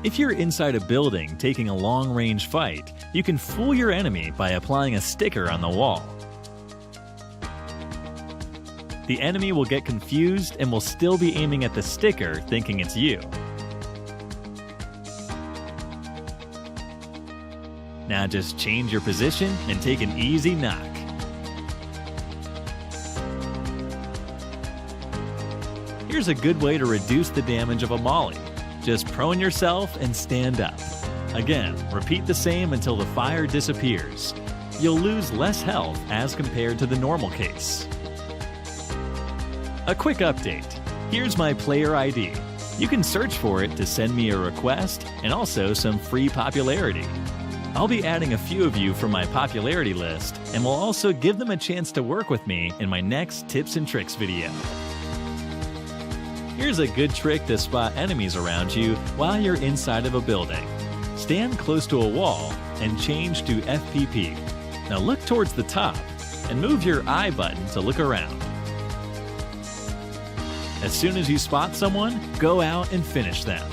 If you're inside a building taking a long-range fight, you can fool your enemy by applying a sticker on the wall. The enemy will get confused and will still be aiming at the sticker thinking it's you. Now just change your position and take an easy knock. Here's a good way to reduce the damage of a molly. Just prone yourself and stand up. Again, repeat the same until the fire disappears. You'll lose less health as compared to the normal case. A quick update. Here's my player ID. You can search for it to send me a request and also some free popularity. I'll be adding a few of you from my popularity list, and will also give them a chance to work with me in my next tips and tricks video. Here's a good trick to spot enemies around you while you're inside of a building. Stand close to a wall and change to FPP. Now look towards the top and move your I button to look around. As soon as you spot someone, go out and finish them.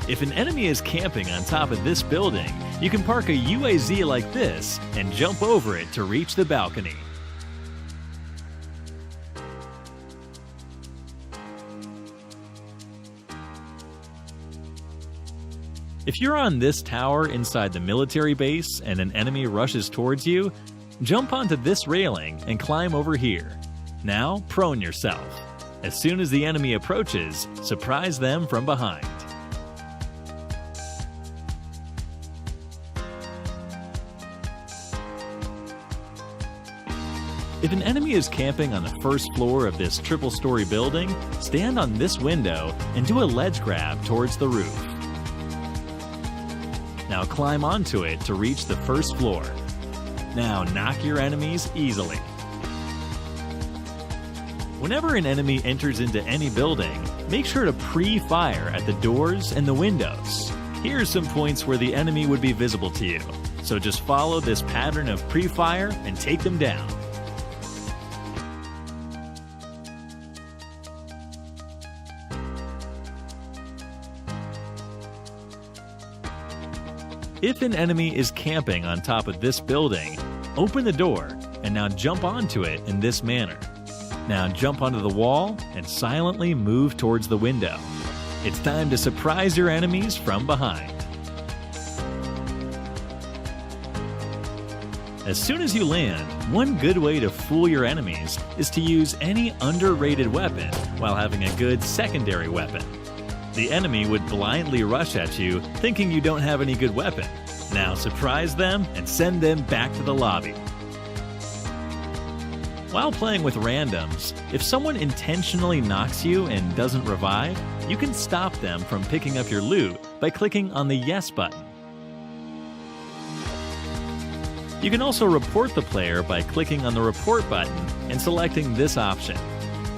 If an enemy is camping on top of this building, you can park a UAZ like this and jump over it to reach the balcony. If you're on this tower inside the military base and an enemy rushes towards you, jump onto this railing and climb over here. Now prone yourself. As soon as the enemy approaches, surprise them from behind. If an enemy is camping on the first floor of this triple-story building, stand on this window and do a ledge grab towards the roof. Now climb onto it to reach the first floor. Now knock your enemies easily. Whenever an enemy enters into any building, make sure to pre-fire at the doors and the windows. Here's some points where the enemy would be visible to you, so just follow this pattern of pre-fire and take them down. If an enemy is camping on top of this building, open the door and now jump onto it in this manner. Now jump onto the wall and silently move towards the window. It's time to surprise your enemies from behind. As soon as you land, one good way to fool your enemies is to use any underrated weapon while having a good secondary weapon. The enemy would blindly rush at you, thinking you don't have any good weapon. Now surprise them and send them back to the lobby. While playing with randoms, if someone intentionally knocks you and doesn't revive, you can stop them from picking up your loot by clicking on the Yes button. You can also report the player by clicking on the Report button and selecting this option.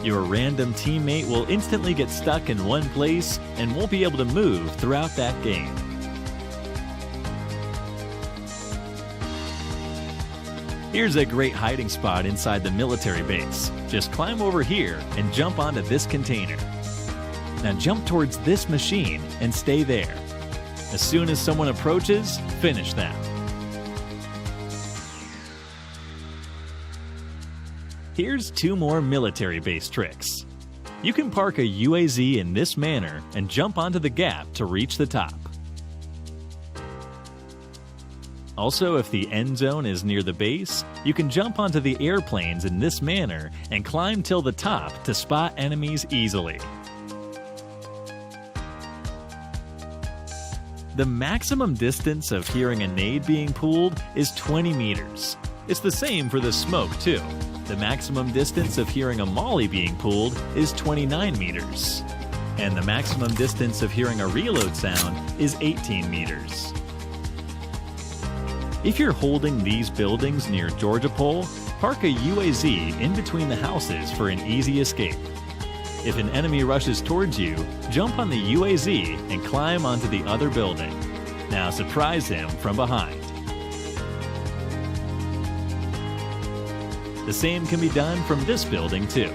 Your random teammate will instantly get stuck in one place and won't be able to move throughout that game. Here's a great hiding spot inside the military base. Just climb over here and jump onto this container. Now jump towards this machine and stay there. As soon as someone approaches, finish them. Here's two more military base tricks. You can park a UAZ in this manner and jump onto the gap to reach the top. Also, if the end zone is near the base, you can jump onto the airplanes in this manner and climb till the top to spot enemies easily. The maximum distance of hearing a nade being pulled is 20 meters. It's the same for the smoke too. The maximum distance of hearing a molly being pulled is 29 meters. And the maximum distance of hearing a reload sound is 18 meters. If you're holding these buildings near Georgia Pole, park a UAZ in between the houses for an easy escape. If an enemy rushes towards you, jump on the UAZ and climb onto the other building. Now surprise him from behind. The same can be done from this building too.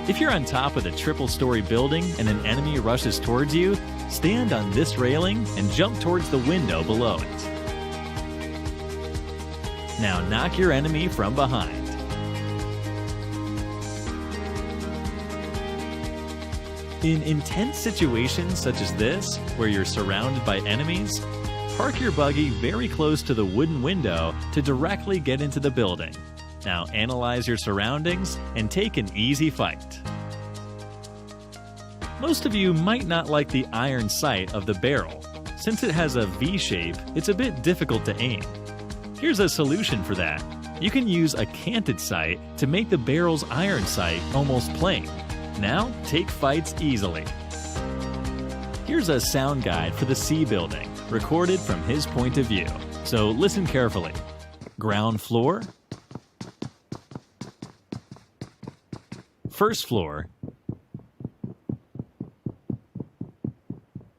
If you're on top of the triple-story building and an enemy rushes towards you, stand on this railing and jump towards the window below it. Now knock your enemy from behind. In intense situations such as this, where you're surrounded by enemies, park your buggy very close to the wooden window to directly get into the building. Now analyze your surroundings and take an easy fight. Most of you might not like the iron sight of the barrel. Since it has a V shape, it's a bit difficult to aim. Here's a solution for that. You can use a canted sight to make the barrel's iron sight almost plain. Now, take fights easily. Here's a sound guide for the C building, recorded from his point of view. So listen carefully. Ground floor. First floor.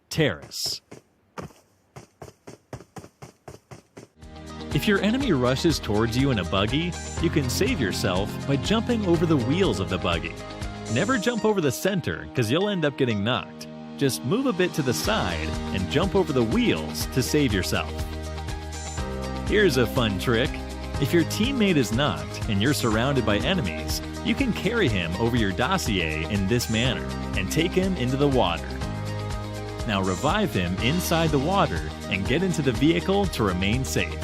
Terrace. If your enemy rushes towards you in a buggy, you can save yourself by jumping over the wheels of the buggy. Never jump over the center, because you'll end up getting knocked. Just move a bit to the side and jump over the wheels to save yourself. Here's a fun trick. If your teammate is knocked and you're surrounded by enemies, you can carry him over your dossier in this manner and take him into the water. Now revive him inside the water and get into the vehicle to remain safe.